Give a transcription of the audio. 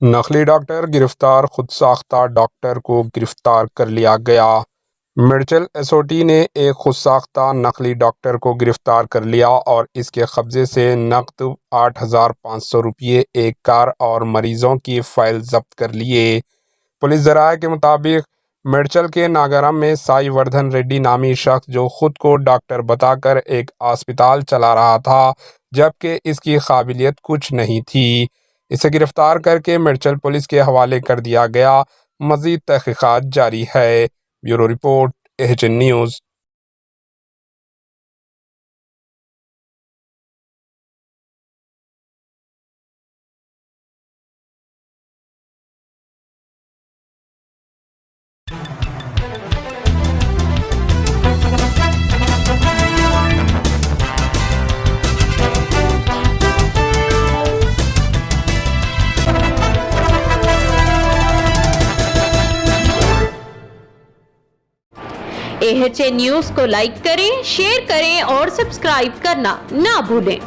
नकली डॉक्टर गिरफ्तार, खुद साख्ता डॉक्टर को गिरफ्तार कर लिया गया। मिर्चल एसओटी ने एक खुद साख्ता नकली डॉक्टर को गिरफ्तार कर लिया और इसके कब्जे से नकद 8,500 रुपये, एक कार और मरीजों की फाइल जब्त कर लिए। पुलिस ज़राए के मुताबिक मिर्चल के नागरम में साई वर्धन रेड्डी नामी शख्स जो खुद को डॉक्टर बताकर एक अस्पताल चला रहा था, जबकि इसकी काबिलियत कुछ नहीं थी। इसे गिरफ्तार करके मिर्चल पुलिस के हवाले कर दिया गया। मज़ीद तहकीकात जारी है। Bureau report, HN news. HN news को लाइक करें, शेयर करें और सब्सक्राइब करना ना भूलें।